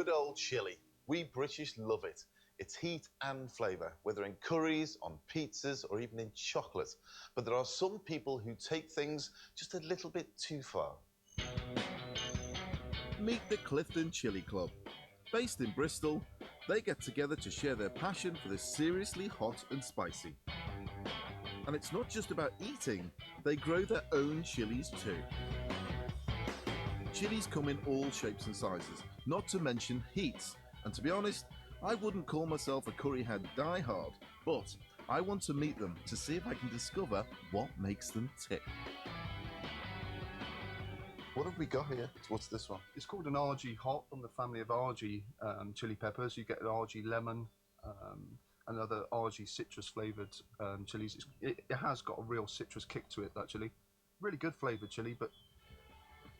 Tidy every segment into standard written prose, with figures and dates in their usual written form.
Good old chili. We British love it. It's heat and flavour, whether in curries, on pizzas, or even in chocolate. But there are some people who take things just a little bit too far. Meet the Clifton Chili Club. Based in Bristol, they get together to share their passion for the seriously hot and spicy. And it's not just about eating, they grow their own chilies too. Chilies come in all shapes and sizes, not to mention heats. And to be honest, I wouldn't call myself a curryhead diehard, but I want to meet them to see if I can discover what makes them tick. What have we got here? What's this one? It's called an RG hot, from the family of RG chili peppers. You get an RG lemon, and other RG citrus flavoured chilies. It has got a real citrus kick to it, that chili. Really good flavoured chili, but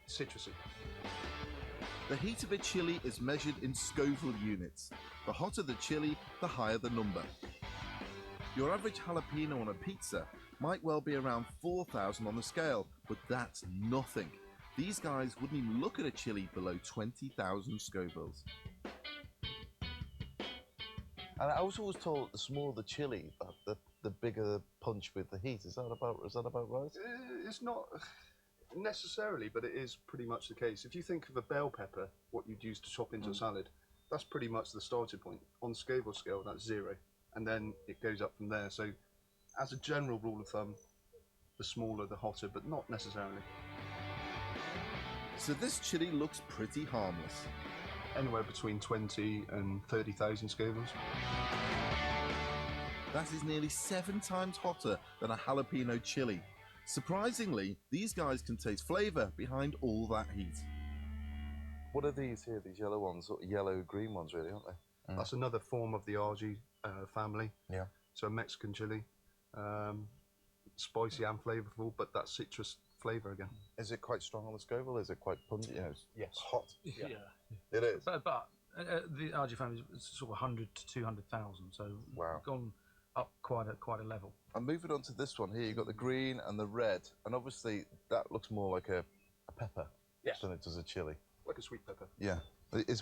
citrusy. The heat of a chili is measured in Scoville units. The hotter the chili, the higher the number. Your average jalapeno on a pizza might well be around 4,000 on the scale, but that's nothing. These guys wouldn't even look at a chili below 20,000 Scovilles. And I was always told the smaller the chili, the bigger the punch with the heat. Is that about right? It's not necessarily, but it is pretty much the case. If you think of a bell pepper, what you'd use to chop into a salad, that's pretty much the starting point. On Scoville scale, that's 0, and then it goes up from there. So, as a general rule of thumb, the smaller the hotter, but not necessarily. So this chili looks pretty harmless. Anywhere between 20 and 30,000 Scovilles. That is nearly 7 times hotter than a jalapeno chili. Surprisingly, these guys can taste flavour behind all that heat. What are these here, these yellow ones, sort of yellow-green ones really, aren't they? That's another form of the RG family. Yeah. So a Mexican chili, spicy and flavourful, but that citrus flavour again. Is it quite strong on the Scoville? Is it quite pungent? You know, Yes. Hot? Yeah. It is. But the RG family is sort of 100 to 200,000, so Wow. we've gone up quite a level. And moving on to this one here, you've got the green and the red, and obviously that looks more like a pepper than it does a chili. Like a sweet pepper. Yeah.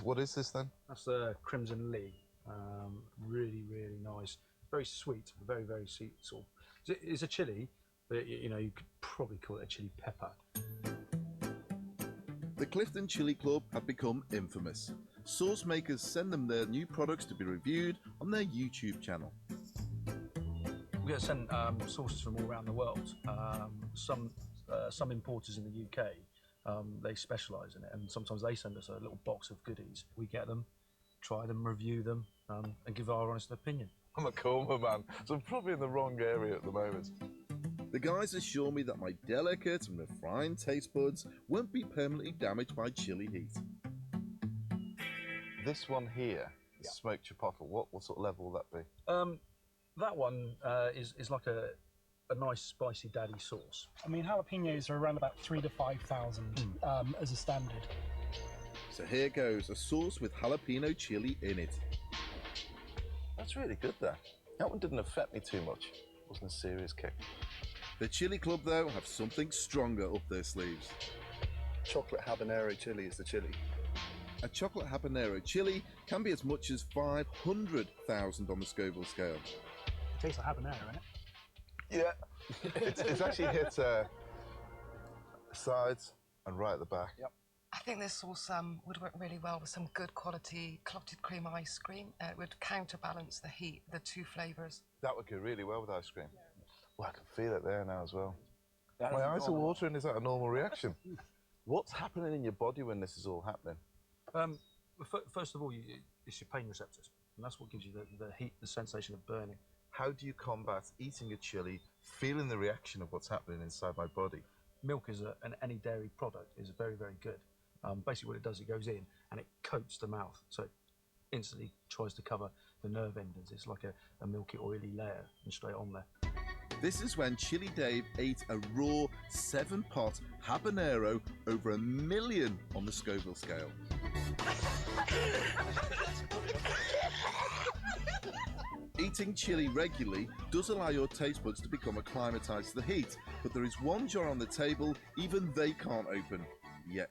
What is this then? That's the Crimson Lee. Really, really nice. Very sweet, very, very sweet. Sort of. It's a chili, but you know, you could probably call it a chili pepper. The Clifton Chili Club have become infamous. Sauce makers send them their new products to be reviewed on their YouTube channel. We get sent sauces from all around the world. Some importers in the UK, they specialise in it, and sometimes they send us a little box of goodies. We get them, try them, review them, and give our honest opinion. I'm a Cornbread man, so I'm probably in the wrong area at the moment. The guys assure me that my delicate and refined taste buds won't be permanently damaged by chili heat. This one here, the smoked chipotle, what sort of level will that be? That one is like a nice spicy daddy sauce. I mean, jalapenos are around about 3,000 to 5,000 as a standard. So here goes, a sauce with jalapeno chili in it. That's really good there. That one didn't affect me too much. It wasn't a serious kick. The Chili Club, though, have something stronger up their sleeves. Chocolate habanero chili is the chili. A chocolate habanero chili can be as much as 500,000 on the Scoville scale. It tastes like habanero, isn't it? Yeah. it's actually hit sides and right at the back. Yep. I think this sauce would work really well with some good quality clotted cream ice cream. It would counterbalance the heat, the two flavours. That would go really well with ice cream. Well, I can feel it there now as well. That My is eyes are normal. watering. Is that a normal reaction? What's happening in your body when this is all happening? First of all, it's your pain receptors, and that's what gives you the heat, the sensation of burning. How do you combat eating a chili, feeling the reaction of what's happening inside my body? Milk and any dairy product is very, very good. Basically what it does, it goes in and it coats the mouth, so it instantly tries to cover the nerve endings. It's like a milky, oily layer and straight on there. This is when Chili Dave ate a raw 7-pot habanero over 1 million on the Scoville scale. Eating chili regularly does allow your taste buds to become acclimatised to the heat, but there is one jar on the table even they can't open yet.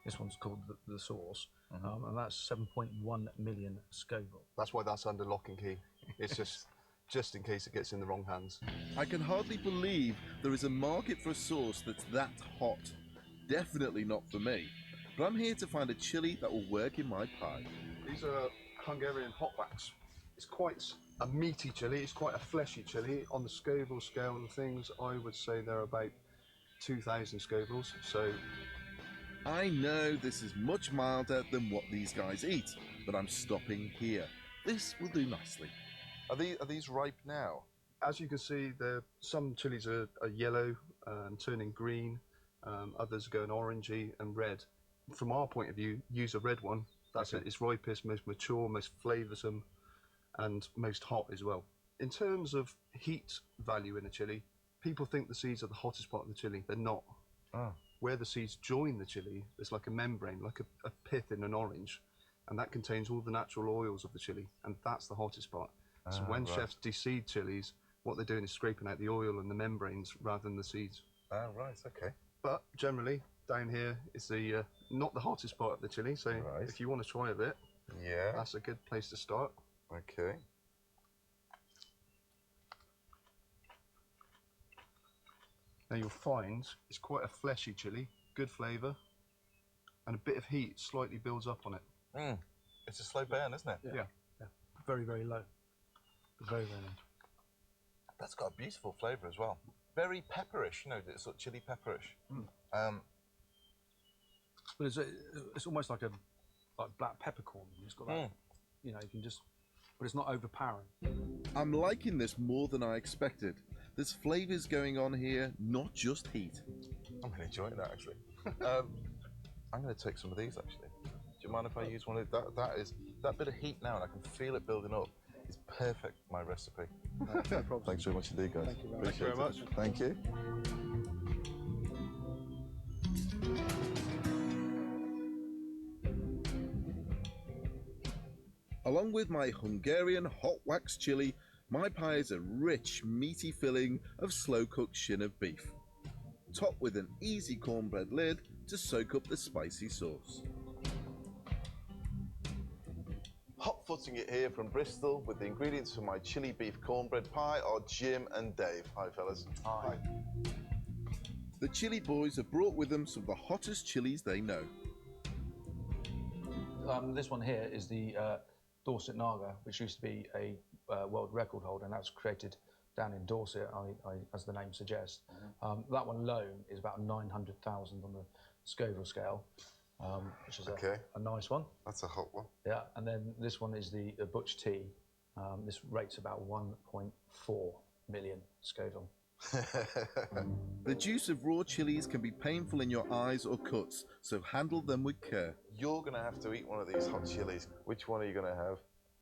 This one's called the sauce. and that's 7.1 million Scoville. That's why that's under lock and key. It's just in case it gets in the wrong hands. I can hardly believe there is a market for a sauce that's that hot. Definitely not for me. But I'm here to find a chili that will work in my pie. These are Hungarian hot wax. It's quite a meaty chili. It's quite a fleshy chili. On the Scoville scale and things, I would say they're about 2,000 Scovilles. So I know this is much milder than what these guys eat, but I'm stopping here. This will do nicely. Are these ripe now? as you can see, some chilies are yellow and turning green. Others are going orangey and red. From our point of view, use a red one. That's it. It's ripest, most mature, most flavoursome, and most hot as well. In terms of heat value in a chili, people think the seeds are the hottest part of the chili. They're not. Oh. Where the seeds join the chili, there's like a membrane, like a pith in an orange, and that contains all the natural oils of the chili, and that's the hottest part. So when chefs deseed chilies, what they're doing is scraping out the oil and the membranes rather than the seeds. Oh, right, okay. But generally, down here is the not the hottest part of the chili, so if you want to try a bit, that's a good place to start. Okay. Now you'll find it's quite a fleshy chili, good flavour, and a bit of heat slightly builds up on it. Mm. It's a slow burn, isn't it? Yeah. Very, very low. Very, very low. That's got a beautiful flavour as well. Very pepperish, you know, it's sort of chili pepperish. Mm. But it's almost like black peppercorn. It's got that, you know, you can just, but it's not overpowering. I'm liking this more than I expected. There's flavours going on here, not just heat. I'm really enjoying that, actually. I'm going to take some of these, actually. Do you mind if I use one of that bit of heat now, and I can feel it building up. It's perfect for my recipe. No problem. Thanks very much indeed, guys. Thank you very much. Thank you. Along with my Hungarian hot wax chili, my pie is a rich, meaty filling of slow-cooked shin of beef, topped with an easy cornbread lid to soak up the spicy sauce. Hot footing it here from Bristol with the ingredients for my chili beef cornbread pie are Jim and Dave. Hi, fellas. Hi. The chili boys have brought with them some of the hottest chilies they know. This one here is the Dorset Naga, which used to be a world record holder, and that was created down in Dorset, as the name suggests. That one alone is about 900,000 on the Scoville scale, which is a nice one. That's a hot one. Yeah, and then this one is the Butch Tea. This rates about 1.4 million Scoville. The juice of raw chilies can be painful in your eyes or cuts, so handle them with care. You're going to have to eat one of these hot chilies. Which one are you going to have?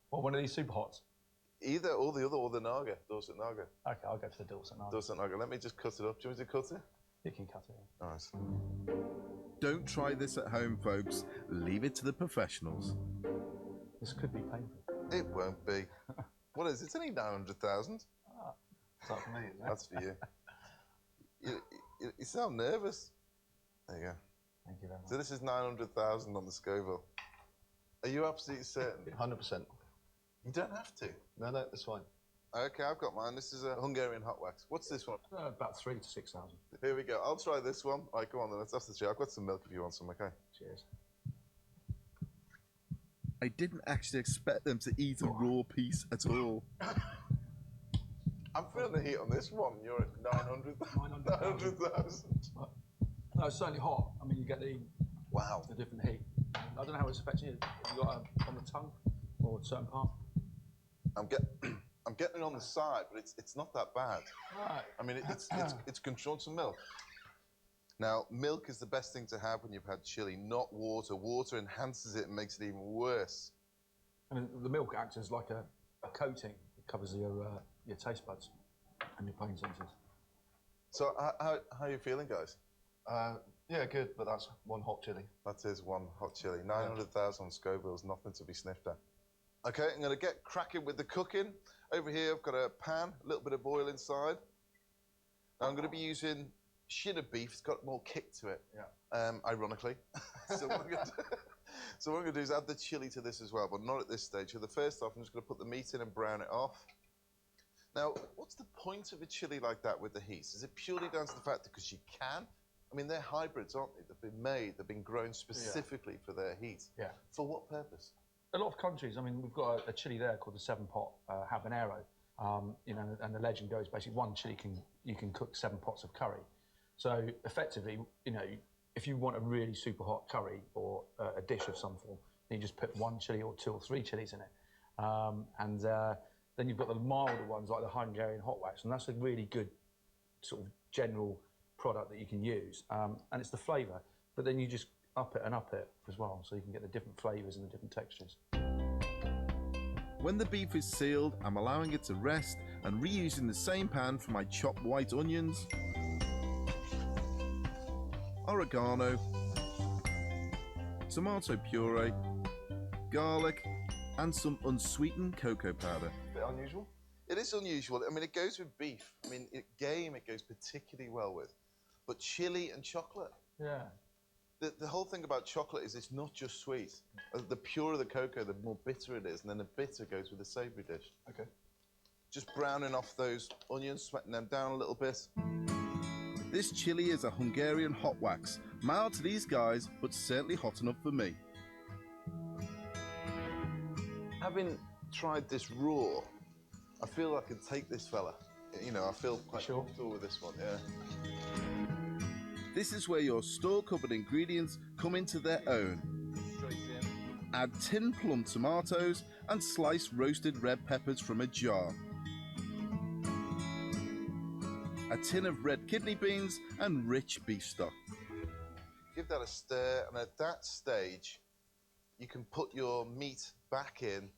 Well, one of these super hots. Either or the other, or the Naga, Dorset Naga. Okay, I'll go for the Dorset Naga. Dorset Naga. Let me just cut it up. Do you want me to cut it? You can cut it. Nice. Don't try this at home, folks. Leave it to the professionals. This could be painful. It won't be. What is it? It's only 900,000. That's for me, isn't it? That's for you. You sound nervous. There you go. Thank you very much. So this is 900,000 on the Scoville. Are you absolutely certain? 100%. You don't have to. No, that's fine. Okay, I've got mine. This is a Hungarian hot wax. What's this one? About 3,000 to 6,000. Here we go. I'll try this one. All right, go on then. Let's have the try. I've got some milk if you want some, okay? Cheers. I didn't actually expect them to eat a raw piece at all. I'm feeling the heat on this one. You're at 900,000. No, it's certainly hot. I mean, you get the different heat. I don't know how it's affecting you. You got it on the tongue or a certain part? I'm getting it on the side, but it's not that bad. Right. I mean, it's controlled some milk. Now, milk is the best thing to have when you've had chili, not water. Water enhances it and makes it even worse. I mean, the milk acts as like a coating. It covers your taste buds and your pain senses. So, how are you feeling, guys? Yeah, good, but that's one hot chili. That is one hot chili. 900,000 on Scoville is nothing to be sniffed at. Okay, I'm going to get cracking with the cooking. Over here, I've got a pan, a little bit of oil inside. Now, I'm going to be using shin of beef. It's got more kick to it, ironically. So So what I'm going to do is add the chili to this as well, but not at this stage. So the first off, I'm just going to put the meat in and brown it off. Now, what's the point of a chili like that with the heat? Is it purely down to the fact that because you can? I mean, they're hybrids, aren't they? They've been made, they've been grown specifically for their heat. Yeah. For what purpose? A lot of countries, I mean, we've got a chili there called the 7-pot habanero. You know, and the legend goes basically one chili you can cook 7 pots of curry. So effectively, you know, if you want a really super hot curry or a dish of some form, then you just put 1 chili or 2 or 3 chilies in it. Then you've got the milder ones like the Hungarian hot wax, and that's a really good sort of general product that you can use. And it's the flavour, but then you just up it and up it as well, so you can get the different flavours and the different textures. When the beef is sealed, I'm allowing it to rest and reusing the same pan for my chopped white onions, oregano, tomato puree, garlic, and some unsweetened cocoa powder. Bit unusual. It is unusual. I mean, it goes with beef. I mean, game it goes particularly well with. But chili and chocolate. Yeah. The whole thing about chocolate is it's not just sweet. The purer the cocoa, the more bitter it is, and then the bitter goes with the savoury dish. Okay. Just browning off those onions, sweating them down a little bit. This chili is a Hungarian hot wax, mild to these guys, but certainly hot enough for me. Having tried this raw, I feel I can take this fella. You know, I feel quite comfortable with this one, yeah. This is where your store-covered ingredients come into their own. Add tin plum tomatoes and sliced roasted red peppers from a jar. A tin of red kidney beans and rich beef stock. Give that a stir, and at that stage, you can put your meat back in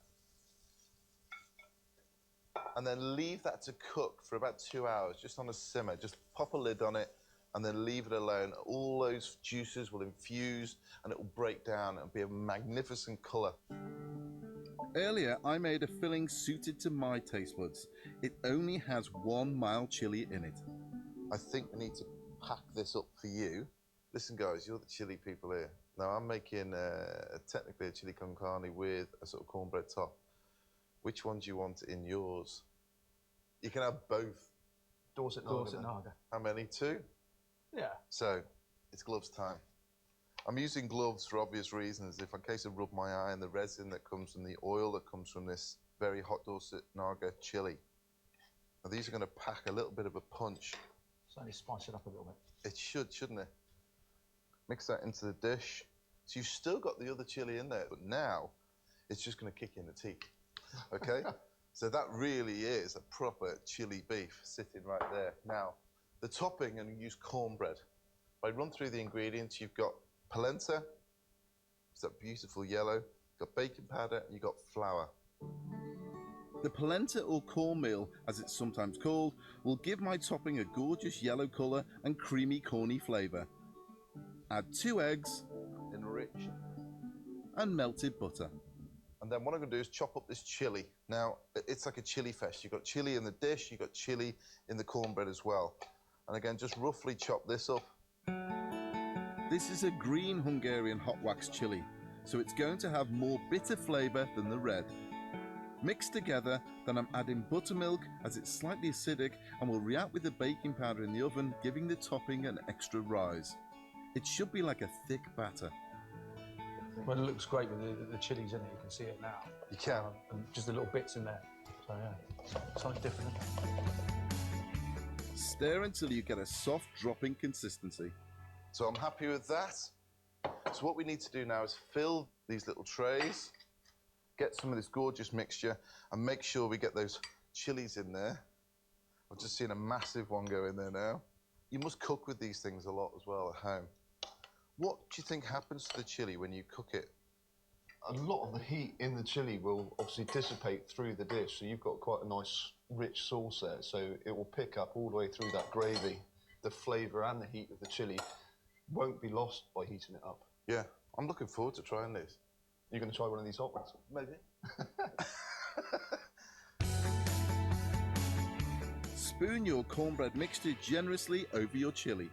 and then leave that to cook for about 2 hours, just on a simmer. Just pop a lid on it and then leave it alone. All those juices will infuse and it will break down and be a magnificent colour. Earlier, I made a filling suited to my taste buds. It only has 1 mild chili in it. I think we need to pack this up for you. Listen, guys, you're the chili people here. Now, I'm making technically a chili con carne with a sort of cornbread top. Which one do you want in yours? You can have both. Dorset Naga. How many? 2? Yeah. So, it's gloves time. I'm using gloves for obvious reasons. If in case I rub my eye and the resin that comes from the oil that comes from this very hot Dorset Naga chili. Now, these are going to pack a little bit of a punch. So only spice it up a little bit. It should, shouldn't it? Mix that into the dish. So you've still got the other chili in there, but now it's just going to kick in the teeth. Okay? So that really is a proper chili beef sitting right there. Now, the topping, I'm going to use cornbread. If I run through the ingredients, you've got polenta, it's that beautiful yellow, you've got baking powder, and you've got flour. The polenta or cornmeal, as it's sometimes called, will give my topping a gorgeous yellow colour and creamy corny flavour. Add 2 eggs, Enrich. and melted butter. And then what I'm going to do is chop up this chili. Now, it's like a chili fest. You've got chili in the dish, you've got chili in the cornbread as well. And again, just roughly chop this up. This is a green Hungarian hot wax chili, so it's going to have more bitter flavour than the red. Mixed together, then I'm adding buttermilk as it's slightly acidic and will react with the baking powder in the oven, giving the topping an extra rise. It should be like a thick batter. Well, it looks great with the chilies in it. You can see it now. You can. And just the little bits in there. So yeah, something different. Stir until you get a soft dropping consistency. So I'm happy with that. So what we need to do now is fill these little trays, get some of this gorgeous mixture, and make sure we get those chilies in there. I've just seen a massive one go in there now. You must cook with these things a lot as well at home. What do you think happens to the chili when you cook it? A lot of the heat in the chili will obviously dissipate through the dish, so you've got quite a nice rich sauce there, so it will pick up all the way through that gravy. The flavour and the heat of the chili won't be lost by heating it up. Yeah, I'm looking forward to trying this. You're going to try one of these hot ones? Maybe. Spoon your cornbread mixture generously over your chili.